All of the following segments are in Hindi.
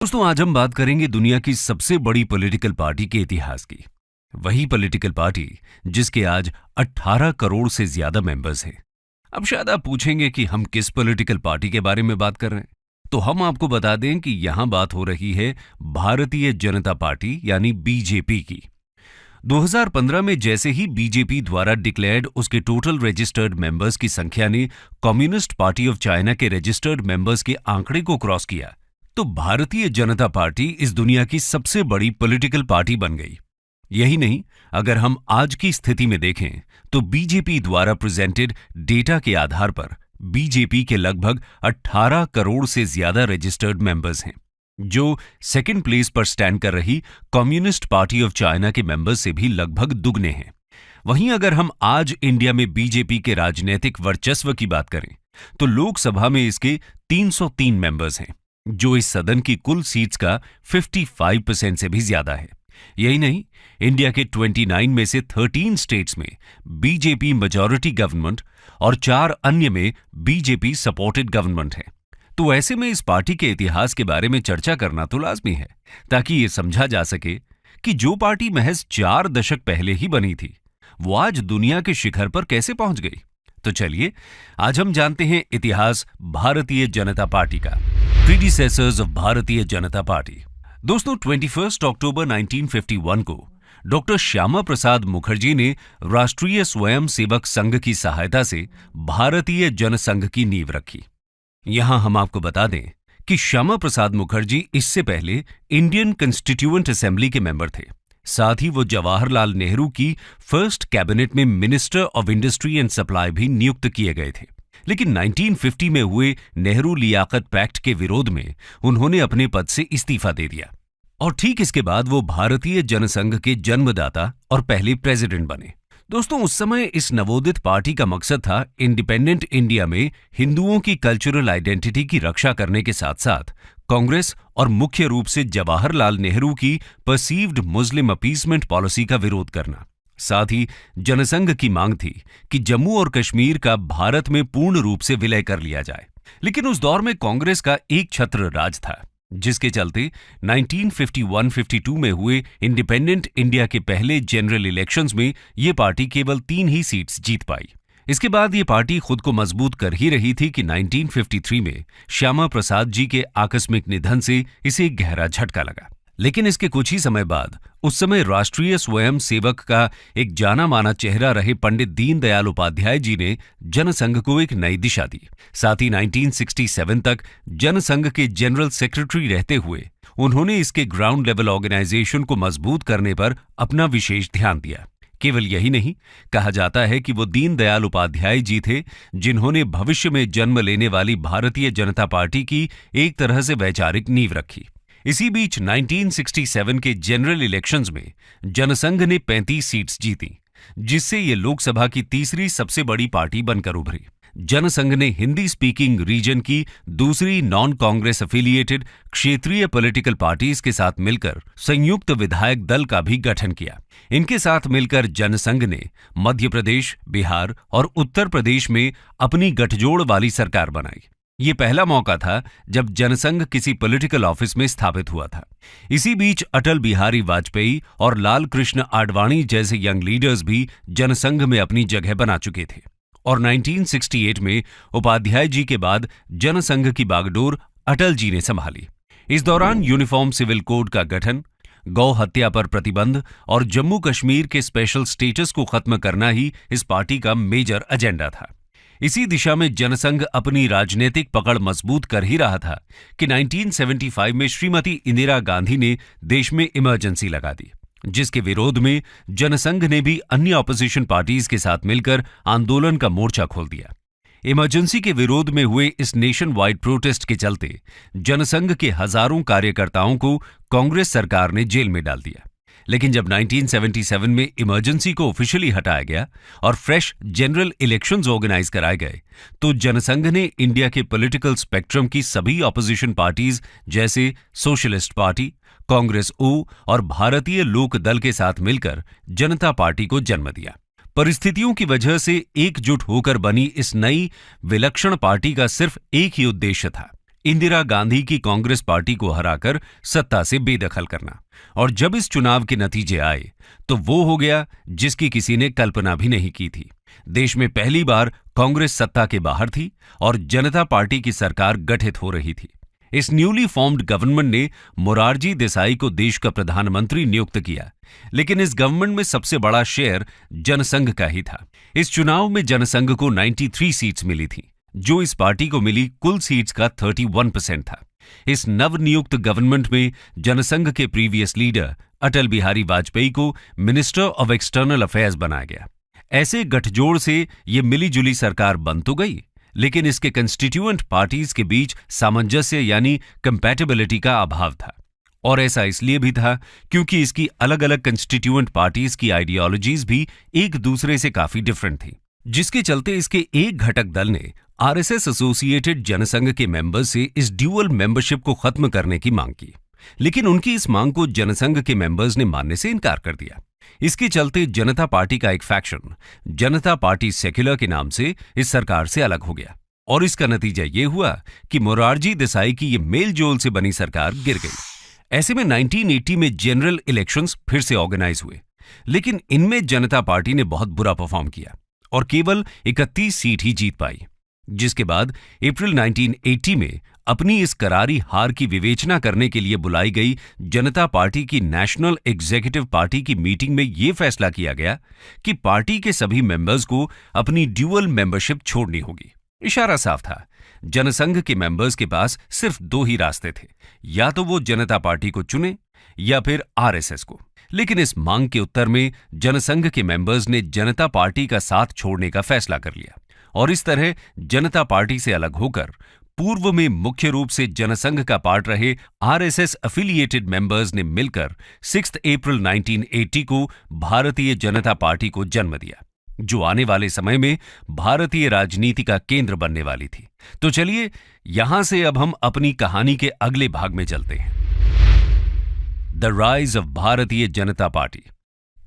दोस्तों, आज हम बात करेंगे दुनिया की सबसे बड़ी पॉलिटिकल पार्टी के इतिहास की। वही पॉलिटिकल पार्टी जिसके आज 18 करोड़ से ज्यादा मेंबर्स हैं। अब शायद आप पूछेंगे कि हम किस पॉलिटिकल पार्टी के बारे में बात कर रहे हैं। तो हम आपको बता दें कि यहां बात हो रही है भारतीय जनता पार्टी यानी बीजेपी की। 2015 में जैसे ही बीजेपी द्वारा डिक्लेयर्ड उसके टोटल रजिस्टर्ड मेंबर्स की संख्या ने कम्युनिस्ट पार्टी ऑफ चाइना के रजिस्टर्ड मेंबर्स के आंकड़े को क्रॉस किया, तो भारतीय जनता पार्टी इस दुनिया की सबसे बड़ी पॉलिटिकल पार्टी बन गई। यही नहीं, अगर हम आज की स्थिति में देखें तो बीजेपी द्वारा प्रेजेंटेड डेटा के आधार पर बीजेपी के लगभग 18 करोड़ से ज्यादा रजिस्टर्ड मेंबर्स हैं, जो सेकंड प्लेस पर स्टैंड कर रही कम्युनिस्ट पार्टी ऑफ चाइना के मेंबर्स से भी लगभग दुगने हैं। वहीं अगर हम आज इंडिया में बीजेपी के राजनीतिक वर्चस्व की बात करें तो लोकसभा में इसके 303 मेंबर्स हैं, जो इस सदन की कुल सीट्स का 55% से भी ज्यादा है। यही नहीं, इंडिया के 29 में से 13 स्टेट्स में बीजेपी मेजॉरिटी गवर्नमेंट और 4 अन्य में बीजेपी सपोर्टेड गवर्नमेंट है। तो ऐसे में इस पार्टी के इतिहास के बारे में चर्चा करना तो लाजमी है, ताकि ये समझा जा सके कि जो पार्टी महज 4 दशक पहले ही बनी थी, वो आज दुनिया के शिखर पर कैसे पहुंच गई। तो चलिए आज हम जानते हैं इतिहास भारतीय जनता पार्टी का, predecessors of Bharatiya Janata party. दोस्तों, 21 अक्टूबर 1951 को डॉक्टर श्यामा प्रसाद मुखर्जी ने राष्ट्रीय स्वयं सेवक संघ की सहायता से भारतीय जनसंघ की नींव रखी। यहां हम आपको बता दें कि श्यामा प्रसाद मुखर्जी इससे पहले इंडियन कॉन्स्टिट्यूएंट असेंबली के मेंबर थे। साथ ही वो जवाहरलाल नेहरू की फर्स्ट कैबिनेट में minister of industry and supply भी नियुक्त किए गए थे। लेकिन 1950 में हुए नेहरू लियाकत पैक्ट के विरोध में उन्होंने अपने पद से इस्तीफा दे दिया और ठीक इसके बाद वो भारतीय जनसंघ के जन्मदाता और पहले प्रेसिडेंट बने। दोस्तों, उस समय इस नवोदित पार्टी का मकसद था इंडिपेंडेंट इंडिया में हिंदुओं की कल्चरल आइडेंटिटी की रक्षा करने के साथ साथ कांग्रेस और मुख्य रूप से जवाहरलाल नेहरू की परसीव्ड मुस्लिम अपीसमेंट पॉलिसी का विरोध करना। साथ ही जनसंघ की मांग थी कि जम्मू और कश्मीर का भारत में पूर्ण रूप से विलय कर लिया जाए। लेकिन उस दौर में कांग्रेस का एक छत्र राज था, जिसके चलते 1951-52 में हुए इंडिपेंडेंट इंडिया के पहले जनरल इलेक्शंस में ये पार्टी केवल 3 ही सीट्स जीत पाई। इसके बाद ये पार्टी खुद को मजबूत कर ही रही थी कि 1953 में श्यामा प्रसाद जी के आकस्मिक निधन से इसे एक गहरा झटका लगा। लेकिन इसके कुछ ही समय बाद उस समय राष्ट्रीय स्वयं सेवक का एक जाना माना चेहरा रहे पंडित दीनदयाल उपाध्याय जी ने जनसंघ को एक नई दिशा दी। साथ ही 1967 तक जनसंघ के जनरल सेक्रेटरी रहते हुए उन्होंने इसके ग्राउंड लेवल ऑर्गेनाइजेशन को मजबूत करने पर अपना विशेष ध्यान दिया। केवल यही नहीं, कहा जाता है कि वो दीनदयाल उपाध्याय जी थे जिन्होंने भविष्य में जन्म लेने वाली भारतीय जनता पार्टी की एक तरह से वैचारिक नींव रखी। इसी बीच 1967 के जनरल इलेक्शंस में जनसंघ ने 35 सीट्स जीती, जिससे ये लोकसभा की तीसरी सबसे बड़ी पार्टी बनकर उभरी। जनसंघ ने हिंदी स्पीकिंग रीजन की दूसरी नॉन कांग्रेस एफिलिएटेड क्षेत्रीय पॉलिटिकल पार्टीज के साथ मिलकर संयुक्त विधायक दल का भी गठन किया। इनके साथ मिलकर जनसंघ ने मध्य प्रदेश, बिहार और उत्तर प्रदेश में अपनी गठजोड़ वाली सरकार बनाई। ये पहला मौका था जब जनसंघ किसी पॉलिटिकल ऑफिस में स्थापित हुआ था। इसी बीच अटल बिहारी वाजपेयी और लाल कृष्ण आडवाणी जैसे यंग लीडर्स भी जनसंघ में अपनी जगह बना चुके थे और 1968 में उपाध्याय जी के बाद जनसंघ की बागडोर अटल जी ने संभाली। इस दौरान यूनिफॉर्म सिविल कोड का गठन, गौ हत्या पर प्रतिबंध और जम्मू कश्मीर के स्पेशल स्टेटस को खत्म करना ही इस पार्टी का मेजर एजेंडा था। इसी दिशा में जनसंघ अपनी राजनीतिक पकड़ मजबूत कर ही रहा था कि 1975 में श्रीमती इंदिरा गांधी ने देश में इमरजेंसी लगा दी, जिसके विरोध में जनसंघ ने भी अन्य ऑपोजिशन पार्टीज के साथ मिलकर आंदोलन का मोर्चा खोल दिया। इमरजेंसी के विरोध में हुए इस नेशन वाइड प्रोटेस्ट के चलते जनसंघ के हजारों कार्यकर्ताओं को कांग्रेस सरकार ने जेल में डाल दिया। लेकिन जब 1977 में इमरजेंसी को ऑफिशियली हटाया गया और फ्रेश जनरल इलेक्शंस ऑर्गेनाइज कराए गए, तो जनसंघ ने इंडिया के पॉलिटिकल स्पेक्ट्रम की सभी ऑपोजिशन पार्टीज जैसे सोशलिस्ट पार्टी, कांग्रेस ओ और भारतीय लोक दल के साथ मिलकर जनता पार्टी को जन्म दिया। परिस्थितियों की वजह से एकजुट होकर बनी इस नई विलक्षण पार्टी का सिर्फ एक ही उद्देश्य था, इंदिरा गांधी की कांग्रेस पार्टी को हराकर सत्ता से बेदखल करना। और जब इस चुनाव के नतीजे आए तो वो हो गया जिसकी किसी ने कल्पना भी नहीं की थी। देश में पहली बार कांग्रेस सत्ता के बाहर थी और जनता पार्टी की सरकार गठित हो रही थी। इस न्यूली फॉर्म्ड गवर्नमेंट ने मोरारजी देसाई को देश का प्रधानमंत्री नियुक्त किया, लेकिन इस गवर्नमेंट में सबसे बड़ा शेयर जनसंघ का ही था। इस चुनाव में जनसंघ को 93 सीट्स मिली थी, जो इस पार्टी को मिली कुल सीट्स का 31% था। इस नवनियुक्त गवर्नमेंट में जनसंघ के प्रीवियस लीडर अटल बिहारी वाजपेयी को मिनिस्टर ऑफ एक्सटर्नल अफेयर्स बनाया गया। ऐसे गठजोड़ से ये मिलीजुली सरकार बन तो गई, लेकिन इसके कंस्टिट्यूएंट पार्टीज के बीच सामंजस्य यानी कंपैटिबिलिटी का अभाव था। और ऐसा इसलिए भी था क्योंकि इसकी अलग अलग कंस्टिट्यूएंट पार्टीज की आइडियोलॉजीज भी एक दूसरे से काफी डिफरेंट थी, जिसके चलते इसके एक घटक दल ने आरएसएस एसोसिएटेड जनसंघ के मेंबर्स से इस ड्यूअल मेंबरशिप को खत्म करने की मांग की, लेकिन उनकी इस मांग को जनसंघ के मेंबर्स ने मानने से इनकार कर दिया। इसके चलते जनता पार्टी का एक फैक्शन जनता पार्टी सेक्युलर के नाम से इस सरकार से अलग हो गया, और इसका नतीजा ये हुआ कि मोरारजी देसाई की ये मेल जोल से बनी सरकार गिर गई। ऐसे में 1980 में जनरल इलेक्शंस फिर से ऑर्गेनाइज हुए, लेकिन इनमें जनता पार्टी ने बहुत बुरा परफॉर्म किया और केवल 31 सीट ही जीत पाई, जिसके बाद अप्रैल 1980 में अपनी इस करारी हार की विवेचना करने के लिए बुलाई गई जनता पार्टी की नेशनल एग्जीक्यूटिव पार्टी की मीटिंग में यह फैसला किया गया कि पार्टी के सभी मेंबर्स को अपनी ड्यूअल मेंबरशिप छोड़नी होगी। इशारा साफ था, जनसंघ के मेंबर्स के पास सिर्फ दो ही रास्ते थे, या तो वो जनता पार्टी को चुने या फिर आरएसएस को। लेकिन इस मांग के उत्तर में जनसंघ के मेंबर्स ने जनता पार्टी का साथ छोड़ने का फैसला कर लिया, और इस तरह जनता पार्टी से अलग होकर पूर्व में मुख्य रूप से जनसंघ का पार्ट रहे आरएसएस एफिलिएटेड मेंबर्स ने मिलकर 6 अप्रैल 1980 को भारतीय जनता पार्टी को जन्म दिया, जो आने वाले समय में भारतीय राजनीति का केंद्र बनने वाली थी। तो चलिए यहां से अब हम अपनी कहानी के अगले भाग में चलते हैं, the rise of Bharatiya Janata party.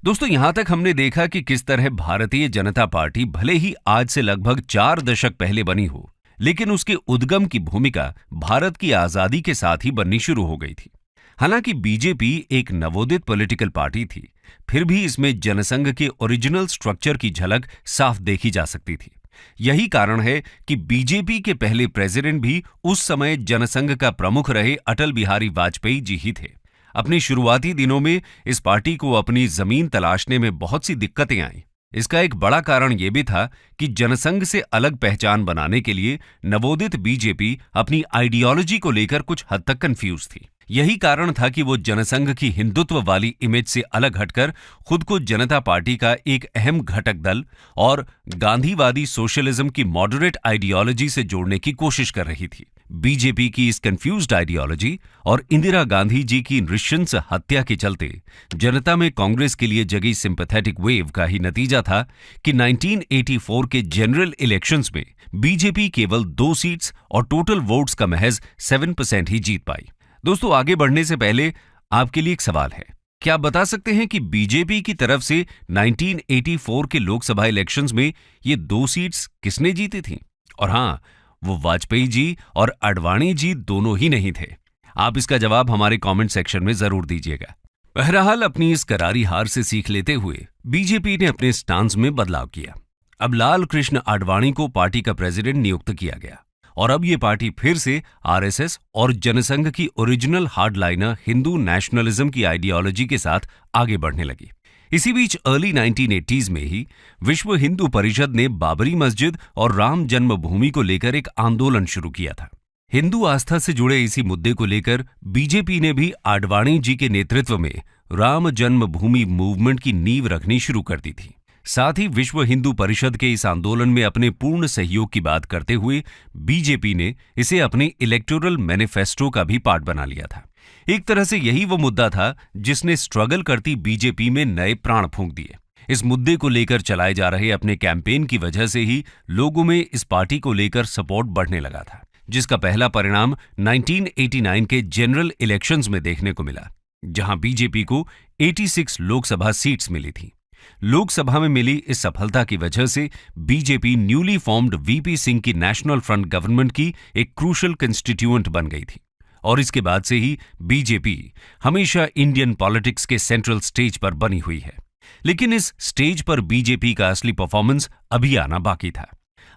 दोस्तों, यहां तक हमने देखा कि किस तरह भारतीय जनता पार्टी भले ही आज से लगभग 4 दशक पहले बनी हो, लेकिन उसके उद्गम की भूमिका भारत की आजादी के साथ ही बननी शुरू हो गई थी। हालांकि बीजेपी एक नवोदित पॉलिटिकल पार्टी थी, फिर भी इसमें जनसंघ के ओरिजिनल स्ट्रक्चर की झलक साफ देखी जा सकती थी। यही कारण है कि बीजेपी के पहले प्रेसिडेंट भी उस समय जनसंघ का प्रमुख रहे अटल बिहारी वाजपेयी जी ही थे। अपने शुरुआती दिनों में इस पार्टी को अपनी जमीन तलाशने में बहुत सी दिक्कतें आईं। इसका एक बड़ा कारण यह भी था कि जनसंघ से अलग पहचान बनाने के लिए नवोदित बीजेपी अपनी आइडियोलॉजी को लेकर कुछ हद तक कंफ्यूज थी। यही कारण था कि वो जनसंघ की हिंदुत्व वाली इमेज से अलग हटकर खुद को जनता पार्टी का एक अहम घटक दल और गांधीवादी सोशलिज्म की मॉडरेट आइडियोलॉजी से जोड़ने की कोशिश कर रही थी। बीजेपी की इस कंफ्यूज्ड आइडियोलॉजी और इंदिरा गांधी जी की नृशंस हत्या के चलते जनता में कांग्रेस के लिए जगी सिंपैथेटिक वेव का ही नतीजा था कि 1984 के जनरल इलेक्शंस में बीजेपी केवल 2 सीट्स और टोटल वोट्स का महज 7% ही जीत पाई। दोस्तों, आगे बढ़ने से पहले आपके लिए एक सवाल है, क्या आप बता सकते हैं कि बीजेपी की तरफ से 1984 के लोकसभा इलेक्शंस में ये 2 सीट्स किसने जीती थी? और हां, वो वाजपेयी जी और आडवाणी जी दोनों ही नहीं थे। आप इसका जवाब हमारे कमेंट सेक्शन में जरूर दीजिएगा। बहरहाल, अपनी इस करारी हार से सीख लेते हुए बीजेपी ने अपने स्टांस में बदलाव किया। अब लाल कृष्ण आडवाणी को पार्टी का प्रेसिडेंट नियुक्त किया गया और अब ये पार्टी फिर से आरएसएस और जनसंघ की ओरिजिनल हार्डलाइनर हिंदू नेशनलिज्म की आइडियोलॉजी के साथ आगे बढ़ने लगी। इसी बीच अर्ली 1980s में ही विश्व हिंदू परिषद ने बाबरी मस्जिद और राम जन्मभूमि को लेकर एक आंदोलन शुरू किया था। हिंदू आस्था से जुड़े इसी मुद्दे को लेकर बीजेपी ने भी आडवाणी जी के नेतृत्व में राम जन्मभूमि मूवमेंट की नींव रखनी शुरू कर दी थी। साथ ही विश्व हिंदू परिषद के इस आंदोलन में अपने पूर्ण सहयोग की बात करते हुए बीजेपी ने इसे अपने इलेक्टोरल मैनिफेस्टो का भी पार्ट बना लिया था। एक तरह से यही वो मुद्दा था जिसने स्ट्रगल करती बीजेपी में नए प्राण फूंक दिए। इस मुद्दे को लेकर चलाए जा रहे अपने कैंपेन की वजह से ही लोगों में इस पार्टी को लेकर सपोर्ट बढ़ने लगा था, जिसका पहला परिणाम 1989 के जनरल इलेक्शंस में देखने को मिला, जहां बीजेपी को 86 लोकसभा सीट्स मिली थी। लोकसभा में मिली इस सफलता की वजह से BJP newly formed VP Singh की नेशनल फ्रंट गवर्नमेंट की एक क्रूशल कंस्टिट्यूएंट बन गई थी और इसके बाद से ही बीजेपी हमेशा इंडियन पॉलिटिक्स के सेंट्रल स्टेज पर बनी हुई है। लेकिन इस स्टेज पर बीजेपी का असली परफॉर्मेंस अभी आना बाकी था।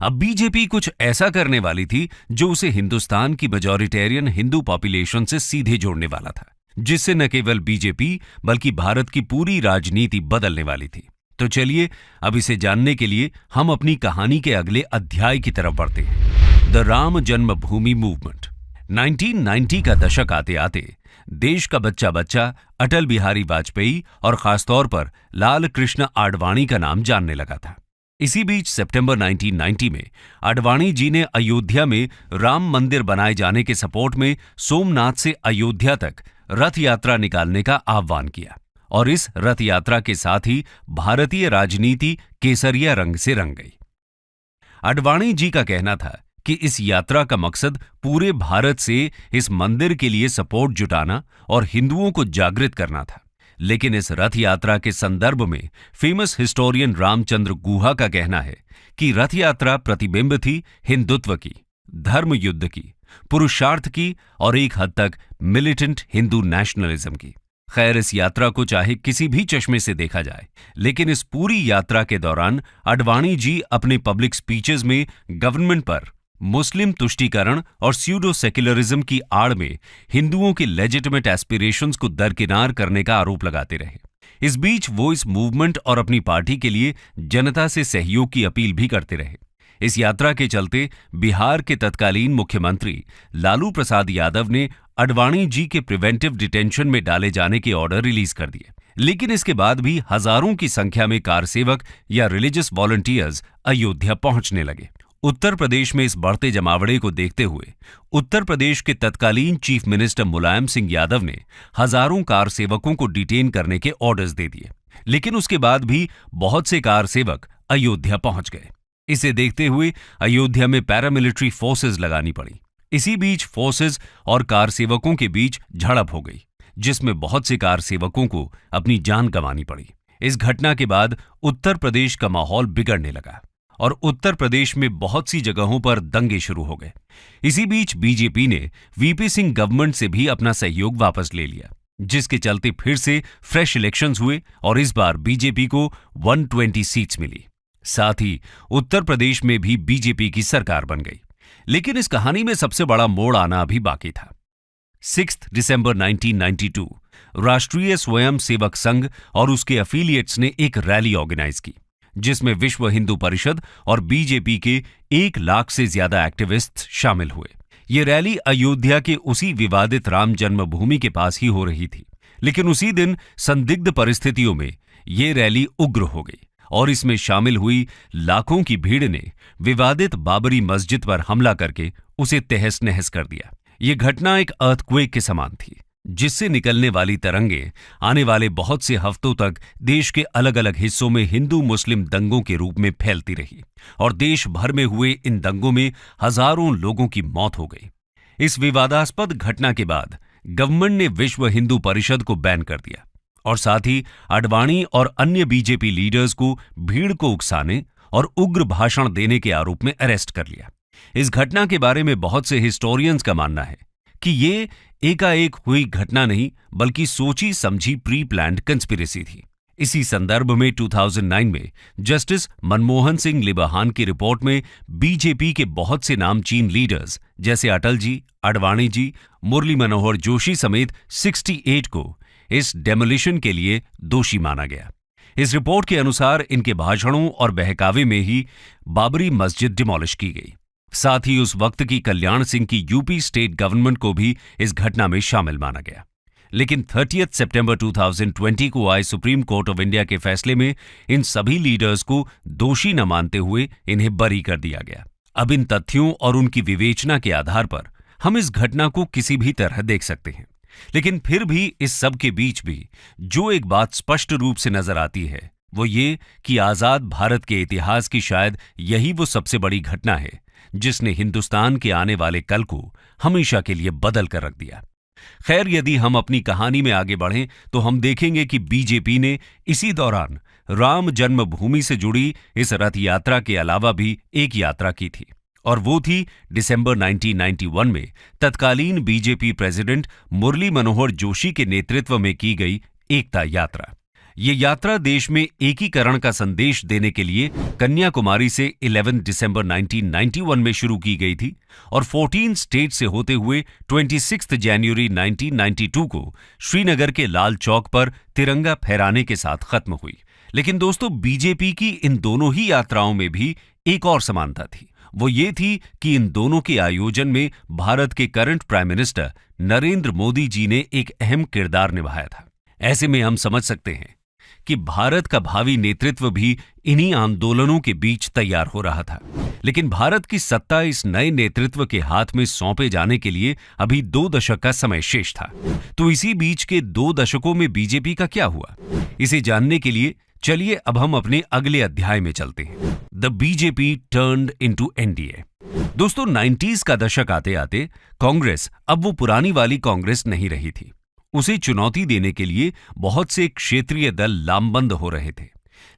अब बीजेपी कुछ ऐसा करने वाली थी जो उसे हिंदुस्तान की मेजॉरिटेरियन हिंदू पॉपुलेशन से सीधे जोड़ने वाला था, जिससे न केवल बीजेपी बल्कि भारत की पूरी राजनीति बदलने वाली थी। तो चलिए अब इसे जानने के लिए हम अपनी कहानी के अगले अध्याय की तरफ बढ़ते हैं। The Ram Janmabhoomi movement. 1990 का दशक आते आते देश का बच्चा बच्चा अटल बिहारी वाजपेयी और खासतौर पर लाल कृष्ण आडवाणी का नाम जानने लगा था। इसी बीच सितंबर 1990 में आडवाणी जी ने अयोध्या में राम मंदिर बनाए जाने के सपोर्ट में सोमनाथ से अयोध्या तक रथ यात्रा निकालने का आह्वान किया और इस रथ यात्रा के साथ ही भारतीय राजनीति केसरिया रंग से रंग गई। आडवाणी जी का कहना था कि इस यात्रा का मकसद पूरे भारत से इस मंदिर के लिए सपोर्ट जुटाना और हिंदुओं को जागृत करना था। लेकिन इस रथ यात्रा के संदर्भ में फेमस हिस्टोरियन रामचंद्र गुहा का कहना है कि रथ यात्रा प्रतिबिंब थी हिंदुत्व की, धर्म युद्ध की, पुरुषार्थ की और एक हद तक मिलिटेंट हिंदू नेशनलिज्म की। खैर, इस यात्रा को चाहे किसी भी चश्मे से देखा जाए, लेकिन इस पूरी यात्रा के दौरान आडवाणी जी अपने पब्लिक स्पीचेस में गवर्नमेंट पर मुस्लिम तुष्टीकरण और स्यूडो सेक्युलरिज्म की आड़ में हिंदुओं के लेजिटिमेट एस्पिरेशंस को दरकिनार करने का आरोप लगाते रहे। इस बीच वो इस मूवमेंट और अपनी पार्टी के लिए जनता से सहयोग की अपील भी करते रहे। इस यात्रा के चलते बिहार के तत्कालीन मुख्यमंत्री लालू प्रसाद यादव ने आडवाणी जी के प्रिवेंटिव डिटेंशन में डाले जाने के ऑर्डर रिलीज कर दिए। लेकिन इसके बाद भी हजारों की संख्या में कारसेवक या रिलीजियस वॉलंटियर्स अयोध्या पहुंचने लगे। उत्तर प्रदेश में इस बढ़ते जमावड़े को देखते हुए उत्तर प्रदेश के तत्कालीन चीफ मिनिस्टर मुलायम सिंह यादव ने हजारों कार सेवकों को डिटेन करने के ऑर्डर्स दे दिए। लेकिन उसके बाद भी बहुत से कार सेवक अयोध्या पहुंच गए। इसे देखते हुए अयोध्या में पैरामिलिट्री फोर्सेस लगानी पड़ी। इसी बीच फोर्सेस और कार सेवकों के बीच झड़प हो गई, जिसमें बहुत से कार सेवकों को अपनी जान गंवानी पड़ी। इस घटना के बाद उत्तर प्रदेश का माहौल बिगड़ने लगा और उत्तर प्रदेश में बहुत सी जगहों पर दंगे शुरू हो गए। इसी बीच बीजेपी ने वीपी सिंह गवर्नमेंट से भी अपना सहयोग वापस ले लिया, जिसके चलते फिर से फ्रेश इलेक्शंस हुए और इस बार बीजेपी को 120 सीट्स मिली। साथ ही उत्तर प्रदेश में भी बीजेपी की सरकार बन गई। लेकिन इस कहानी में सबसे बड़ा मोड़ आना अभी बाकी था। 6 दिसंबर 1992 राष्ट्रीय स्वयं सेवक संघ और उसके एफिलिएट्स ने एक रैली ऑर्गेनाइज की, जिसमें विश्व हिंदू परिषद और बीजेपी के 1 लाख से ज्यादा एक्टिविस्ट शामिल हुए। ये रैली अयोध्या के उसी विवादित राम जन्मभूमि के पास ही हो रही थी। लेकिन उसी दिन संदिग्ध परिस्थितियों में ये रैली उग्र हो गई और इसमें शामिल हुई लाखों की भीड़ ने विवादित बाबरी मस्जिद पर हमला करके उसे तहस नहस कर दिया। ये घटना एक अर्थक्वेक के समान थी, जिससे निकलने वाली तरंगे आने वाले बहुत से हफ्तों तक देश के अलग अलग हिस्सों में हिंदू मुस्लिम दंगों के रूप में फैलती रही और देश भर में हुए इन दंगों में हजारों लोगों की मौत हो गई। इस विवादास्पद घटना के बाद गवर्नमेंट ने विश्व हिंदू परिषद को बैन कर दिया और साथ ही आडवाणी और अन्य बीजेपी लीडर्स को भीड़ को उकसाने और उग्र भाषण देने के आरोप में अरेस्ट कर लिया। इस घटना के बारे में बहुत से हिस्टोरियंस का मानना है कि ये एकाएक हुई घटना नहीं, बल्कि सोची समझी प्री प्लान्ड कंस्पिरेसी थी। इसी संदर्भ में 2009 में जस्टिस मनमोहन सिंह लिबाहान की रिपोर्ट में बीजेपी के बहुत से नामचीन लीडर्स जैसे अटल जी, आडवाणी जी, मुरली मनोहर जोशी समेत 68 को इस डेमोलिशन के लिए दोषी माना गया। इस रिपोर्ट के अनुसार इनके भाषणों और बहकावे में ही बाबरी मस्जिद डिमोलिश की गई। साथ ही उस वक्त की कल्याण सिंह की यूपी स्टेट गवर्नमेंट को भी इस घटना में शामिल माना गया। लेकिन 30 सितंबर 2020 को आए सुप्रीम कोर्ट ऑफ इंडिया के फैसले में इन सभी लीडर्स को दोषी न मानते हुए इन्हें बरी कर दिया गया। अब इन तथ्यों और उनकी विवेचना के आधार पर हम इस घटना को किसी भी तरह देख सकते हैं। लेकिन फिर भी इस सब के बीच भी जो एक बात स्पष्ट रूप से नजर आती है वो ये कि आजाद भारत के इतिहास की शायद यही वो सबसे बड़ी घटना है जिसने हिंदुस्तान के आने वाले कल को हमेशा के लिए बदल कर रख दिया। खैर, यदि हम अपनी कहानी में आगे बढ़ें तो हम देखेंगे कि बीजेपी ने इसी दौरान राम जन्मभूमि से जुड़ी इस रथ यात्रा के अलावा भी एक यात्रा की थी, और वो थी दिसंबर 1991 में तत्कालीन बीजेपी प्रेसिडेंट मुरली मनोहर जोशी के नेतृत्व में की गई एकता यात्रा। ये यात्रा देश में एकीकरण का संदेश देने के लिए कन्याकुमारी से 11 दिसंबर 1991 में शुरू की गई थी और 14 स्टेट से होते हुए 26 जनवरी 1992 को श्रीनगर के लाल चौक पर तिरंगा फहराने के साथ खत्म हुई। लेकिन दोस्तों, बीजेपी की इन दोनों ही यात्राओं में भी एक और समानता थी। वो ये थी कि इन दोनों के आयोजन में भारत के current prime minister Narendra Modi ji ने एक अहम किरदार निभाया था। ऐसे में हम समझ सकते हैं कि भारत का भावी नेतृत्व भी इन्हीं आंदोलनों के बीच तैयार हो रहा था। लेकिन भारत की सत्ता इस नए नेतृत्व के हाथ में सौंपे जाने के लिए अभी 2 दशक का समय शेष था। तो इसी बीच के 2 दशकों में बीजेपी का क्या हुआ, इसे जानने के लिए चलिए अब हम अपने अगले अध्याय में चलते हैं। The BJP turned into NDA. दोस्तों, 90s का दशक आते आते कांग्रेस अब वो पुरानी वाली कांग्रेस नहीं रही थी। उसे चुनौती देने के लिए बहुत से क्षेत्रीय दल लामबंद हो रहे थे,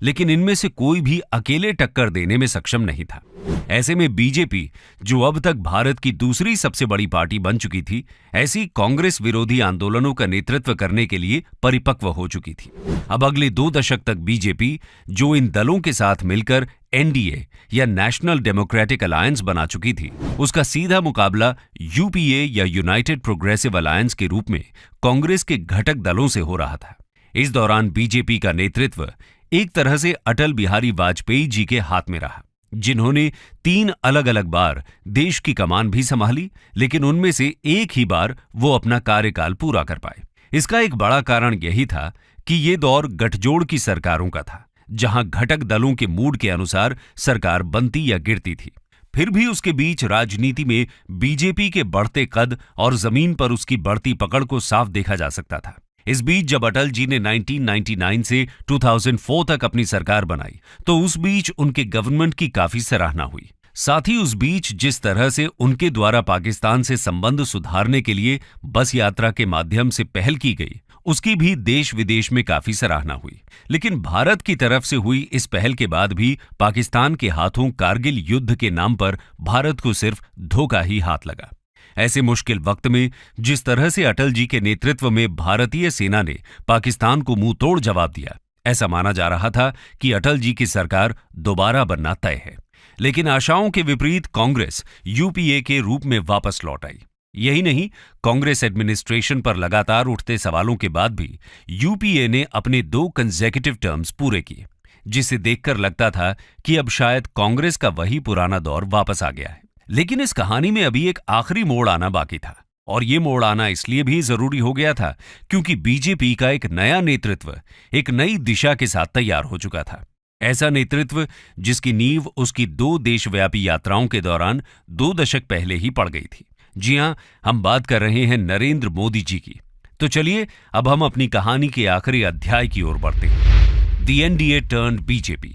लेकिन इनमें से कोई भी अकेले टक्कर देने में सक्षम नहीं था। ऐसे में बीजेपी, जो अब तक भारत की दूसरी सबसे बड़ी पार्टी बन चुकी थी, ऐसी कांग्रेस विरोधी आंदोलनों का नेतृत्व करने के लिए परिपक्व हो चुकी थी। अब अगले 2 दशक तक बीजेपी, जो इन दलों के साथ मिलकर एनडीए या नेशनल डेमोक्रेटिक अलायंस बना चुकी थी, उसका सीधा मुकाबला यूपीए या यूनाइटेड प्रोग्रेसिव अलायंस के रूप में कांग्रेस के घटक दलों से हो रहा था। इस दौरान बीजेपी का नेतृत्व एक तरह से अटल बिहारी वाजपेयी जी के हाथ में रहा, जिन्होंने 3 अलग अलग बार देश की कमान भी संभाली, लेकिन उनमें से एक ही बार वो अपना कार्यकाल पूरा कर पाए। इसका एक बड़ा कारण यही था कि ये दौर गठजोड़ की सरकारों का था, जहां घटक दलों के मूड के अनुसार सरकार बनती या गिरती थी। फिर भी उसके बीच राजनीति में बीजेपी के बढ़ते कद और जमीन पर उसकी बढ़ती पकड़ को साफ देखा जा सकता था। इस बीच जब अटल जी ने 1999 से 2004 तक अपनी सरकार बनाई, तो उस बीच उनके गवर्नमेंट की काफी सराहना हुई। साथ ही उस बीच जिस तरह से उनके द्वारा पाकिस्तान से संबंध सुधारने के लिए बस यात्रा के माध्यम से पहल की गई, उसकी भी देश विदेश में काफी सराहना हुई। लेकिन भारत की तरफ से हुई इस पहल के बाद भी पाकिस्तान के हाथों कारगिल युद्ध के नाम पर भारत को सिर्फ धोखा ही हाथ लगा। ऐसे मुश्किल वक्त में जिस तरह से अटल जी के नेतृत्व में भारतीय सेना ने पाकिस्तान को मुंह तोड़ जवाब दिया, ऐसा माना जा रहा था कि अटल जी की सरकार दोबारा बनना तय है। लेकिन आशाओं के विपरीत कांग्रेस यूपीए के रूप में वापस लौट आई। यही नहीं, कांग्रेस एडमिनिस्ट्रेशन पर लगातार उठते सवालों के बाद भी यूपीए ने अपने 2 कंसेक्यूटिव टर्म्स पूरे किए, जिसे देखकर लगता था कि अब शायद कांग्रेस का वही पुराना दौर वापस आ गया है। लेकिन इस कहानी में अभी एक आखिरी मोड़ आना बाकी था, और ये मोड़ आना इसलिए भी जरूरी हो गया था क्योंकि बीजेपी का एक नया नेतृत्व एक नई दिशा के साथ तैयार हो चुका था। ऐसा नेतृत्व जिसकी नींव उसकी 2 देशव्यापी यात्राओं के दौरान 2 दशक पहले ही पड़ गई थी। जी हां, हम बात कर रहे हैं नरेंद्र मोदी जी की। तो चलिए अब हम अपनी कहानी के आखिरी अध्याय की ओर बढ़ते हैं। The NDA turned BJP.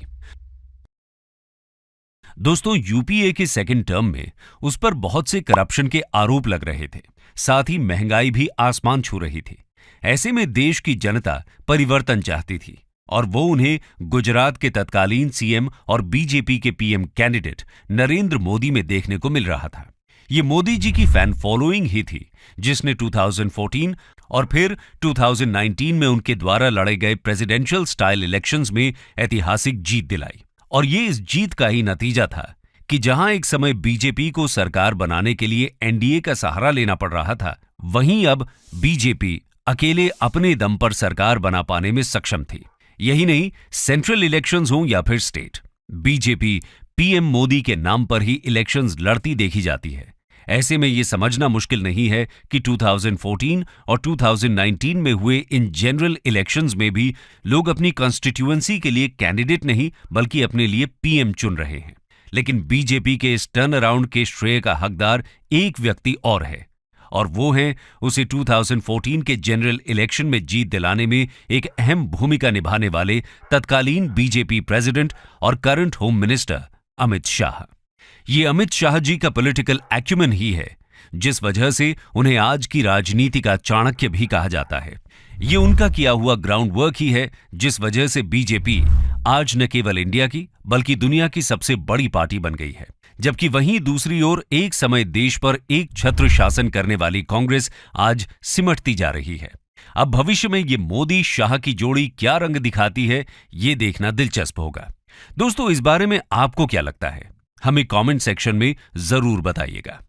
दोस्तों, यूपीए के सेकंड टर्म में उस पर बहुत से करप्शन के आरोप लग रहे थे, साथ ही महंगाई भी आसमान छू रही थी। ऐसे में देश की जनता परिवर्तन चाहती थी और वो उन्हें गुजरात के तत्कालीन सीएम और बीजेपी के पीएम कैंडिडेट नरेंद्र मोदी में देखने को मिल रहा था। ये मोदी जी की फैन फॉलोइंग ही थी जिसने 2014 और फिर 2019 में उनके द्वारा लड़े गए प्रेसिडेंशियल स्टाइल इलेक्शंस में ऐतिहासिक जीत दिलाई। और ये इस जीत का ही नतीजा था कि जहां एक समय बीजेपी को सरकार बनाने के लिए एनडीए का सहारा लेना पड़ रहा था, वहीं अब बीजेपी अकेले अपने दम पर सरकार बना पाने में सक्षम थी। यही नहीं, सेंट्रल इलेक्शंस हों या फिर स्टेट, बीजेपी पीएम मोदी के नाम पर ही इलेक्शंस लड़ती देखी जाती है। ऐसे में यह समझना मुश्किल नहीं है कि 2014 और 2019 में हुए इन जनरल इलेक्शंस में भी लोग अपनी कॉन्स्टिट्यूएंसी के लिए कैंडिडेट नहीं बल्कि अपने लिए पीएम चुन रहे हैं। लेकिन बीजेपी के इस टर्न अराउंड के श्रेय का हकदार एक व्यक्ति और है, और वो है उसे 2014 के जनरल इलेक्शन में जीत दिलाने में एक अहम भूमिका निभाने वाले तत्कालीन बीजेपी प्रेसिडेंट और current home minister Amit Shah. ये अमित शाह जी का पॉलिटिकल एक्यूमेन ही है जिस वजह से उन्हें आज की राजनीति का चाणक्य भी कहा जाता है। ये उनका किया हुआ ग्राउंड वर्क ही है जिस वजह से बीजेपी आज न केवल इंडिया की बल्कि दुनिया की सबसे बड़ी पार्टी बन गई है। जबकि वहीं दूसरी ओर एक समय देश पर एक छत्र शासन करने वाली कांग्रेस आज सिमटती जा रही है। अब भविष्य में ये मोदी शाह की जोड़ी क्या रंग दिखाती है, ये देखना दिलचस्प होगा। दोस्तों, इस बारे में आपको क्या लगता है, हमें कमेंट सेक्शन में जरूर बताइएगा।